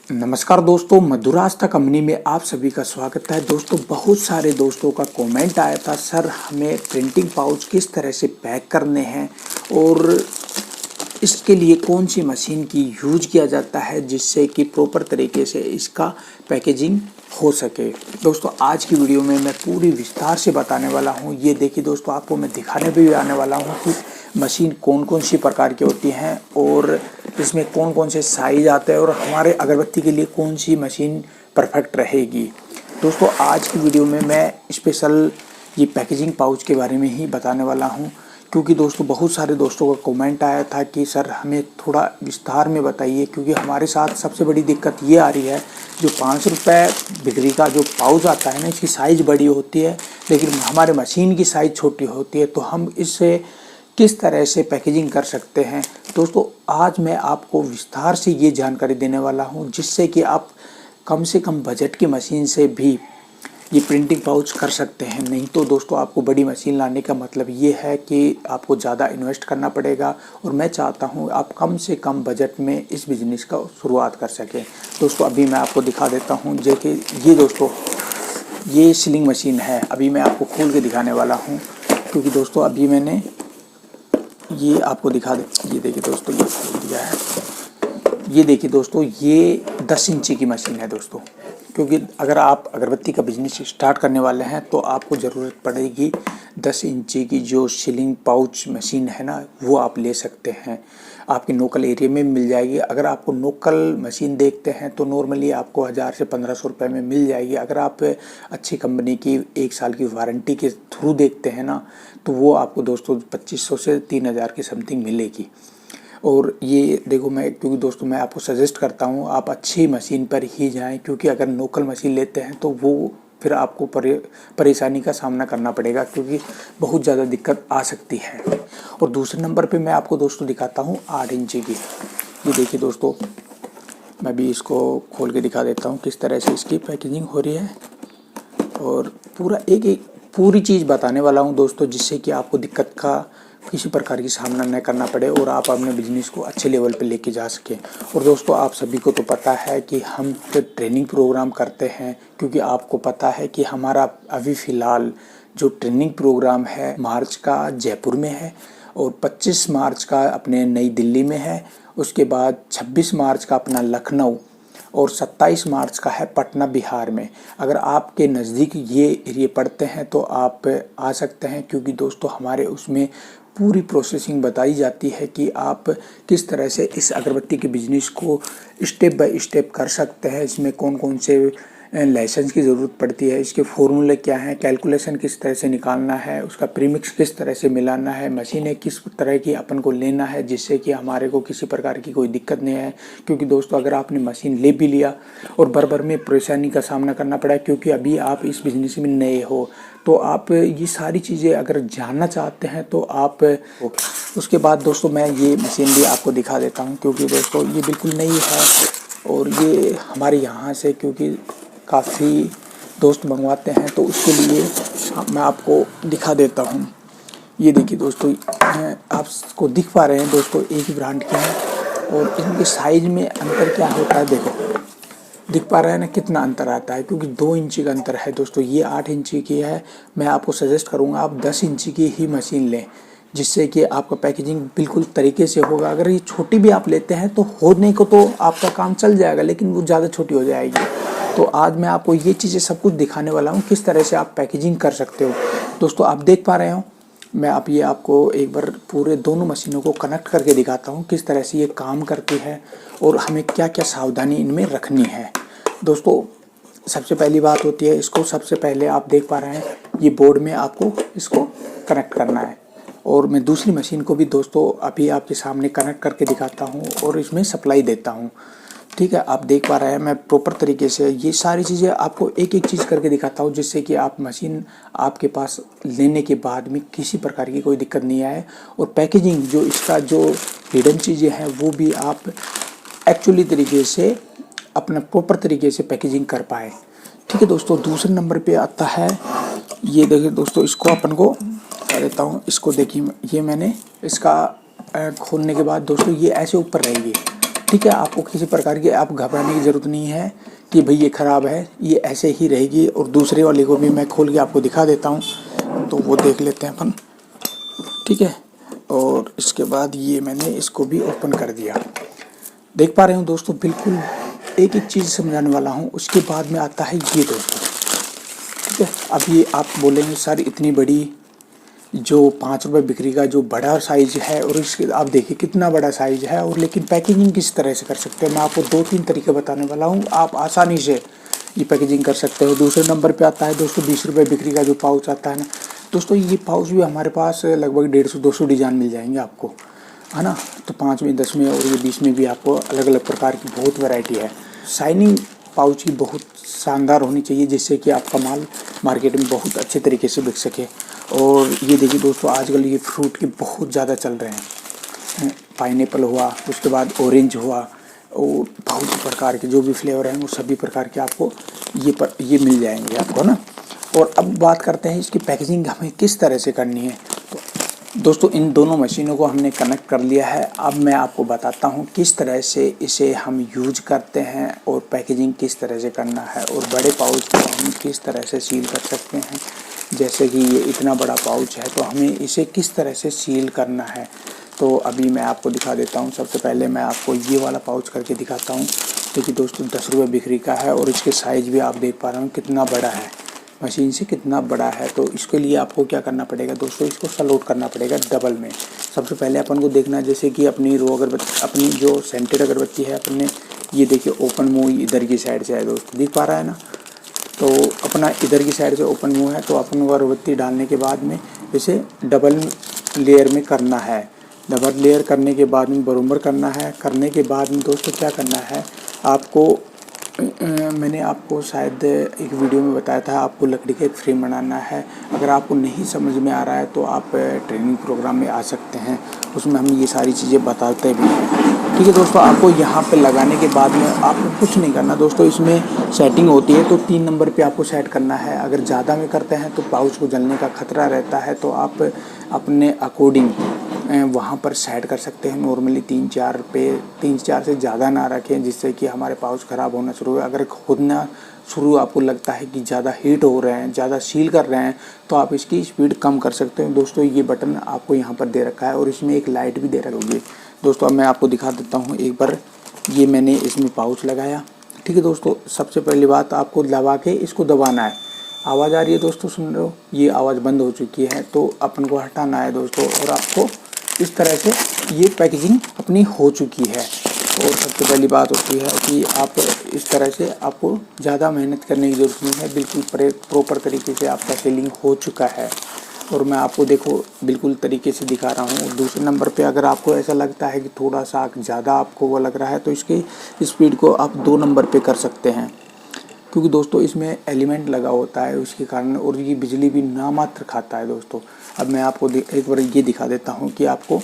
नमस्कार दोस्तों, मधुरास्ता कंपनी में आप सभी का स्वागत है। दोस्तों, बहुत सारे दोस्तों का कमेंट आया था, सर हमें प्रिंटिंग पाउच किस तरह से पैक करने हैं और इसके लिए कौन सी मशीन की यूज किया जाता है जिससे कि प्रॉपर तरीके से इसका पैकेजिंग हो सके। दोस्तों, आज की वीडियो में मैं पूरी विस्तार से बताने वाला हूं। ये देखिए दोस्तों, आपको मैं दिखाने भी आने वाला हूं कि मशीन कौन कौन सी प्रकार की होती हैं और इसमें कौन कौन से साइज आते हैं और हमारे अगरबत्ती के लिए कौन सी मशीन परफेक्ट रहेगी। दोस्तों, आज की वीडियो में मैं स्पेशल ये पैकेजिंग पाउच के बारे में ही बताने वाला हूं, क्योंकि दोस्तों बहुत सारे दोस्तों का कमेंट आया था कि सर हमें थोड़ा विस्तार में बताइए, क्योंकि हमारे साथ सबसे बड़ी दिक्कत ये आ रही है, जो 500 रुपये बिक्री का जो पाउच आता है ना, इसकी साइज़ बड़ी होती है लेकिन हमारे मशीन की साइज़ छोटी होती है। तो हम इससे किस तरह से पैकेजिंग कर सकते हैं। दोस्तों, आज मैं आपको विस्तार से ये जानकारी देने वाला हूँ जिससे कि आप कम से कम बजट की मशीन से भी ये प्रिंटिंग पाउच कर सकते हैं। नहीं तो दोस्तों, आपको बड़ी मशीन लाने का मतलब ये है कि आपको ज़्यादा इन्वेस्ट करना पड़ेगा और मैं चाहता हूँ आप कम से कम बजट में इस बिज़नेस का शुरुआत कर सकें। दोस्तों, अभी मैं आपको दिखा देता हूँ। जैसे ये दोस्तों, ये सीलिंग मशीन है। अभी मैं आपको खोल के दिखाने वाला हूँ, क्योंकि दोस्तों अभी मैंने ये आपको दिखा दे। ये देखिए दोस्तों, ये खोल दिया है। ये देखिए दोस्तों, ये 10 इंची की मशीन है दोस्तों, क्योंकि अगर आप अगरबत्ती का बिजनेस स्टार्ट करने वाले हैं तो आपको ज़रूरत पड़ेगी 10 इंची की जो सीलिंग पाउच मशीन है ना, वो आप ले सकते हैं। आपके लोकल एरिया में मिल जाएगी। अगर आपको लोकल मशीन देखते हैं तो नॉर्मली आपको 1000 से 1500 रुपये में मिल जाएगी। अगर आप अच्छी कंपनी की 1 साल की वारंटी के थ्रू देखते हैं ना, तो वो आपको दोस्तों 2500 से 3000 की समथिंग मिलेगी। और ये देखो, क्योंकि दोस्तों मैं आपको सजेस्ट करता हूँ आप अच्छी मशीन पर ही जाएं, क्योंकि अगर लोकल मशीन लेते हैं तो वो फिर आपको परेशानी का सामना करना पड़ेगा, क्योंकि बहुत ज़्यादा दिक्कत आ सकती है। और दूसरे नंबर पे मैं आपको दोस्तों दिखाता हूँ 8 इंची की। ये देखिए दोस्तों, मैं भी इसको खोल के दिखा देता हूँ किस तरह से इसकी पैकेजिंग हो रही है और पूरा एक पूरी चीज़ बताने वाला हूँ दोस्तों, जिससे कि आपको दिक्कत का किसी प्रकार की सामना न करना पड़े और आप अपने बिजनेस को अच्छे लेवल पे लेके जा सकें। और दोस्तों, आप सभी को तो पता है कि हम तो ट्रेनिंग प्रोग्राम करते हैं, क्योंकि आपको पता है कि हमारा अभी फ़िलहाल जो ट्रेनिंग प्रोग्राम है मार्च का जयपुर में है और 25 मार्च का अपने नई दिल्ली में है। उसके बाद 26 मार्च का अपना लखनऊ और 27 मार्च का है पटना बिहार में। अगर आपके नज़दीक ये एरिया पड़ते हैं तो आप आ सकते हैं, क्योंकि दोस्तों हमारे उसमें पूरी प्रोसेसिंग बताई जाती है कि आप किस तरह से इस अगरबत्ती के बिज़नेस को स्टेप बाय स्टेप कर सकते हैं। इसमें कौन कौन से लाइसेंस की ज़रूरत पड़ती है, इसके फॉर्मूले क्या हैं, कैलकुलेशन किस तरह से निकालना है, उसका प्रीमिक्स किस तरह से मिलाना है, मशीनें किस तरह की अपन को लेना है, जिससे कि हमारे को किसी प्रकार की कोई दिक्कत नहीं है। क्योंकि दोस्तों, अगर आपने मशीन ले भी लिया और भर भर में परेशानी का सामना करना पड़ा, क्योंकि अभी आप इस बिज़नेस में नए हो, तो आप ये सारी चीज़ें अगर जानना चाहते हैं तो आप उसके बाद दोस्तों मैं ये मशीन भी आपको दिखा देता हूँ, क्योंकि दोस्तों ये बिल्कुल नई है और ये हमारे यहाँ से क्योंकि काफ़ी दोस्त मंगवाते हैं, तो उसके लिए मैं आपको दिखा देता हूँ। ये देखिए दोस्तों, आपको दिख पा रहे हैं दोस्तों, एक ही ब्रांड के हैं और इनके साइज़ में अंतर क्या होता है, देखो दिख पा रहा है ना कितना अंतर आता है, क्योंकि 2 इंची का अंतर है दोस्तों। ये 8 इंची की है। मैं आपको सजेस्ट करूँगा आप 10 इंची की ही मशीन लें, जिससे कि आपका पैकेजिंग बिल्कुल तरीके से होगा। अगर ये छोटी भी आप लेते हैं तो होने को तो आपका काम चल जाएगा, लेकिन वो ज़्यादा छोटी हो जाएगी। तो आज मैं आपको ये चीज़ें सब कुछ दिखाने वाला हूँ, किस तरह से आप पैकेजिंग कर सकते हो। दोस्तों, आप देख पा रहे हो, मैं आप ये आपको एक बार पूरे दोनों मशीनों को कनेक्ट करके दिखाता हूँ किस तरह से ये काम करती है और हमें क्या क्या सावधानी इनमें रखनी है। दोस्तों, सबसे पहली बात होती है, इसको सबसे पहले आप देख पा रहे हैं ये बोर्ड में आपको इसको कनेक्ट करना है। और मैं दूसरी मशीन को भी दोस्तों अभी आपके सामने कनेक्ट करके दिखाता हूँ और इसमें सप्लाई देता हूँ। ठीक है, आप देख पा रहे हैं मैं प्रॉपर तरीके से ये सारी चीज़ें आपको एक एक चीज़ करके दिखाता हूँ, जिससे कि आप मशीन आपके पास लेने के बाद में किसी प्रकार की कोई दिक्कत नहीं आए और पैकेजिंग जो इसका जो हिडन चीज़ें हैं वो भी आप एक्चुअली तरीके से अपना प्रॉपर तरीके से पैकेजिंग कर पाए। ठीक है दोस्तों, दूसरे नंबर पे आता है, ये देखिए दोस्तों, इसको अपन को कर देता हूँ। इसको देखिए, ये मैंने इसका खोलने के बाद दोस्तों ये ऐसे ऊपर रहेगी ठीक है, आपको किसी प्रकार की आप घबराने की ज़रूरत नहीं है कि भाई ये ख़राब है, ये ऐसे ही रहेगी। और दूसरे वाले को भी मैं खोल के आपको दिखा देता हूँ, तो वो देख लेते हैं अपन। ठीक है, और इसके बाद ये मैंने इसको भी ओपन कर दिया। देख पा रहे हो दोस्तों, बिल्कुल एक एक चीज़ समझाने वाला हूँ। उसके बाद में आता है ये दोस्तों। ठीक है, अब ये आप बोलेंगे सर इतनी बड़ी जो 5 रुपये बिक्री का जो बड़ा साइज़ है, और इसके आप देखिए कितना बड़ा साइज़ है, और लेकिन पैकेजिंग किस तरह से कर सकते हैं। मैं आपको 2-3 तरीके बताने वाला हूँ, आप आसानी से ये पैकेजिंग कर सकते हो। दूसरे नंबर पे आता है दोस्तों 20 रुपये बिक्री का जो पाउच आता है ना दोस्तों, ये पाउच भी हमारे पास लगभग 150-200 डिज़ाइन मिल जाएंगे आपको, है ना। तो 5 में, 10 में और ये 20 में भी आपको अलग अलग प्रकार की बहुत वैरायटी है। शाइनिंग पाउच की बहुत शानदार होनी चाहिए, जिससे कि आपका माल मार्केट में बहुत अच्छे तरीके से बिक सके। और ये देखिए दोस्तों, आजकल ये फ्रूट के बहुत ज़्यादा चल रहे हैं। पाइनएप्पल हुआ, उसके बाद ऑरेंज हुआ, और बहुत प्रकार के जो भी फ्लेवर हैं वो सभी प्रकार के आपको ये मिल जाएंगे आपको ना। और अब बात करते हैं इसकी पैकेजिंग हमें किस तरह से करनी है। तो दोस्तों इन दोनों मशीनों को हमने कनेक्ट कर लिया है। अब मैं आपको बताता हूँ किस तरह से इसे हम यूज करते हैं, और पैकेजिंग किस तरह से करना है, और बड़े पाउच को हम किस तरह से सील कर सकते हैं। जैसे कि ये इतना बड़ा पाउच है, तो हमें इसे किस तरह से सील करना है, तो अभी मैं आपको दिखा देता हूँ। सबसे पहले मैं आपको ये वाला पाउच करके दिखाता हूँ। देखिए दोस्तों 10 रुपये बिक्री का है, और इसके साइज़ भी आप देख पा रहे हो कितना बड़ा है, मशीन से कितना बड़ा है। तो इसके लिए आपको क्या करना पड़ेगा दोस्तों, इसको सलोट करना पड़ेगा डबल में। सबसे पहले अपन को देखना है, जैसे कि अपनी रो अगरबत्ती, अपनी जो सेंटेड अगरबत्ती है अपन ने, ये देखिए ओपन मुँह इधर की साइड से है दोस्तों, दिख पा रहा है ना। तो अपना इधर की साइड से ओपन मुँह है, तो अपन को अगरबत्ती डालने के बाद में इसे डबल लेयर में करना है। डबल लेयर करने के बाद में बराबर करना है। करने के बाद में दोस्तों क्या करना है आपको, मैंने आपको शायद एक वीडियो में बताया था, आपको लकड़ी का एक फ्रेम बनाना है। अगर आपको नहीं समझ में आ रहा है तो आप ट्रेनिंग प्रोग्राम में आ सकते हैं, उसमें हम ये सारी चीज़ें बताते भी हैं। ठीक है दोस्तों, आपको यहाँ पे लगाने के बाद में आपको कुछ नहीं करना दोस्तों। इसमें सेटिंग होती है, तो 3 नंबर पे आपको सेट करना है। अगर ज़्यादा में करते हैं तो पाउच को जलने का खतरा रहता है, तो आप अपने अकॉर्डिंग वहाँ पर सेट कर सकते हैं। नॉर्मली 3-4 से ज़्यादा ना रखें, जिससे कि हमारे पाउच ख़राब होना शुरू हो। अगर होना शुरू आपको लगता है कि ज़्यादा हीट हो रहे हैं, ज़्यादा सील कर रहे हैं, तो आप इसकी स्पीड कम कर सकते हैं। दोस्तों ये बटन आपको यहाँ पर दे रखा है, और इसमें एक लाइट भी दे रखी होगी दोस्तों। अब मैं आपको दिखा देता हूँ एक बार। ये मैंने इसमें पाउच लगाया। ठीक है दोस्तों, सबसे पहली बात आपको दबा के इसको दबाना है। आवाज़ आ रही है दोस्तों, सुन रहे हो, ये आवाज़ बंद हो चुकी है, तो अपन को हटाना है दोस्तों। और आपको इस तरह से ये पैकेजिंग अपनी हो चुकी है। और सबसे पहली बात होती है कि आप इस तरह से, आपको ज़्यादा मेहनत करने की ज़रूरत नहीं है, बिल्कुल प्रॉपर तरीके से आपका सीलिंग हो चुका है। और मैं आपको देखो बिल्कुल तरीके से दिखा रहा हूँ। दूसरे नंबर पे अगर आपको ऐसा लगता है कि थोड़ा सा ज़्यादा आपको वो लग रहा है, तो इसकी स्पीड को आप 2 नंबर पे कर सकते हैं, क्योंकि दोस्तों इसमें एलिमेंट लगा होता है उसके कारण, और ये बिजली भी नामात्र खाता है दोस्तों। अब मैं आपको एक बार ये दिखा देता हूँ कि आपको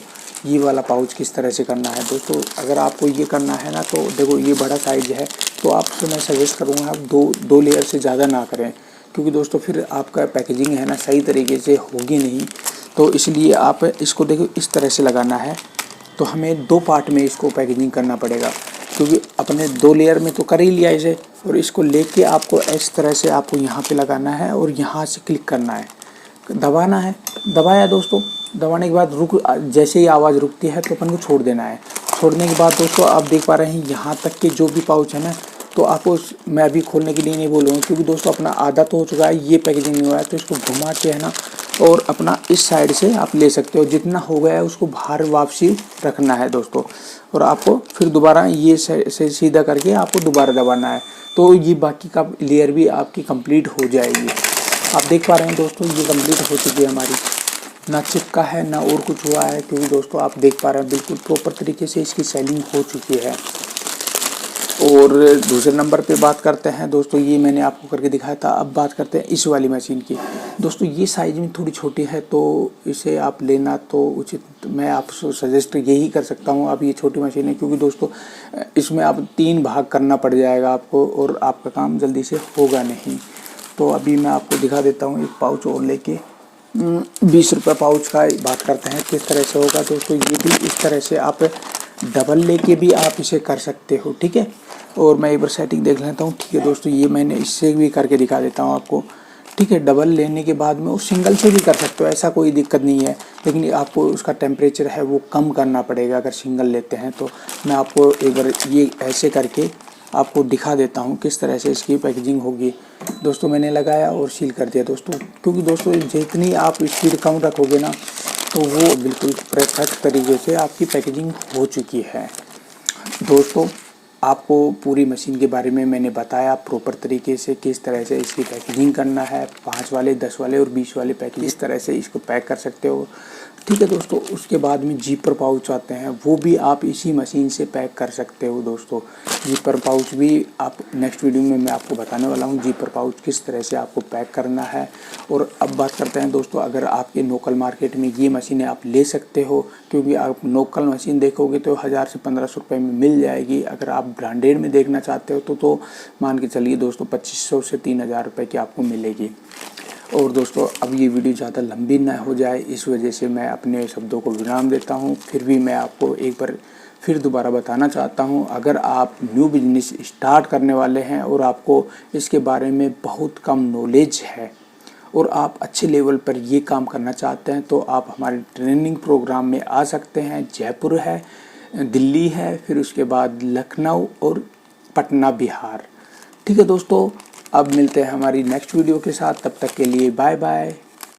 ये वाला पाउच किस तरह से करना है दोस्तों। अगर आपको ये करना है ना, तो देखो ये बड़ा साइज़ है, तो आपसे मैं सजेस्ट करूँगा आप दो लेयर से ज़्यादा ना करें, क्योंकि दोस्तों फिर आपका पैकेजिंग है ना सही तरीके से होगी नहीं। तो इसलिए आप इसको देखो इस तरह से लगाना है। तो हमें 2 पार्ट में इसको पैकेजिंग करना पड़ेगा, क्योंकि अपने 2 लेयर में तो कर ही लिया इसे, और इसको लेके आपको इस तरह से आपको यहाँ पे लगाना है, और यहाँ से क्लिक करना है, दबाना है। दबाया दोस्तों, दबाने के बाद जैसे ही आवाज़ रुकती है तो अपन को छोड़ देना है। छोड़ने के बाद दोस्तों आप देख पा रहे हैं यहाँ तक के जो भी पाउच है ना, तो आपको मैं अभी खोलने के लिए नहीं बोलूँगा, क्योंकि दोस्तों अपना आधा तो हो चुका है, ये पैकेजिंग नहीं हुआ है। तो इसको घुमा के है ना, और अपना इस साइड से आप ले सकते हो। जितना हो गया है उसको बाहर वापसी रखना है दोस्तों, और आपको फिर दोबारा ये से सीधा करके आपको दोबारा दबाना है। तो ये बाकी का लेयर भी आपकी कंप्लीट हो जाएगी। आप देख पा रहे हैं दोस्तों, ये कंप्लीट हो चुकी है हमारी, ना चिपका है ना और कुछ हुआ है, क्योंकि दोस्तों आप देख पा रहे हैं बिल्कुल प्रॉपर तरीके से इसकी सेलिंग हो चुकी है। और दूसरे नंबर पे बात करते हैं दोस्तों, ये मैंने आपको करके दिखाया था। अब बात करते हैं इस वाली मशीन की। दोस्तों ये साइज़ में थोड़ी छोटी है, तो इसे आप लेना तो उचित, मैं आपको सजेस्ट यही कर सकता हूँ। अब ये छोटी मशीन है, क्योंकि दोस्तों इसमें आप 3 भाग करना पड़ जाएगा आपको, और आपका काम जल्दी से होगा नहीं। तो अभी मैं आपको दिखा देता हूँ एक पाउच और लेके। 20 रुपये पाउच का बात करते हैं किस तरह से होगा दोस्तों। ये भी इस तरह से आप डबल लेके भी आप इसे कर सकते हो, ठीक है। और मैं एक बार सेटिंग देख लेता हूँ, ठीक है दोस्तों। ये मैंने इससे भी करके दिखा देता हूँ आपको, ठीक है। डबल लेने के बाद में वो सिंगल से भी कर सकते हो, ऐसा कोई दिक्कत नहीं है, लेकिन आपको उसका टेम्परेचर है वो कम करना पड़ेगा अगर सिंगल लेते हैं तो। मैं आपको एक बार ये ऐसे करके आपको दिखा देता हूँ किस तरह से इसकी पैकेजिंग होगी। दोस्तों मैंने लगाया और सील कर दिया दोस्तों, क्योंकि दोस्तों जितनी आप स्पीड कम रखोगे ना तो वो बिल्कुल परफेक्ट तरीके से आपकी पैकेजिंग हो चुकी है। दोस्तों आपको पूरी मशीन के बारे में मैंने बताया प्रॉपर तरीके से, किस तरह से इसकी पैकेजिंग करना है। 5 वाले, 10 वाले और 20 वाले पैकेज इस तरह से इसको पैक कर सकते हो, ठीक है दोस्तों। उसके बाद में जीपर पाउच आते हैं, वो भी आप इसी मशीन से पैक कर सकते हो दोस्तों। जीपर पाउच भी आप नेक्स्ट वीडियो में मैं आपको बताने वाला हूँ, जीपर पाउच किस तरह से आपको पैक करना है। और अब बात करते हैं दोस्तों, अगर आपके लोकल मार्केट में ये मशीनें आप ले सकते हो, क्योंकि आप लोकल मशीन देखोगे तो 1000 से 1500 रुपये में मिल जाएगी। अगर आप ब्रांडेड में देखना चाहते हो तो मान के चलिए दोस्तों 2500 से 3000 रुपये की आपको मिलेगी। और दोस्तों अब ये वीडियो ज़्यादा लंबी ना हो जाए, इस वजह से मैं अपने शब्दों को विराम देता हूँ। फिर भी मैं आपको एक बार फिर दोबारा बताना चाहता हूँ, अगर आप न्यू बिजनेस स्टार्ट करने वाले हैं और आपको इसके बारे में बहुत कम नॉलेज है और आप अच्छे लेवल पर ये काम करना चाहते हैं, तो आप हमारे ट्रेनिंग प्रोग्राम में आ सकते हैं। जयपुर है, दिल्ली है, फिर उसके बाद लखनऊ और पटना बिहार, ठीक है दोस्तों। अब मिलते हैं हमारी नेक्स्ट वीडियो के साथ, तब तक के लिए बाय बाय।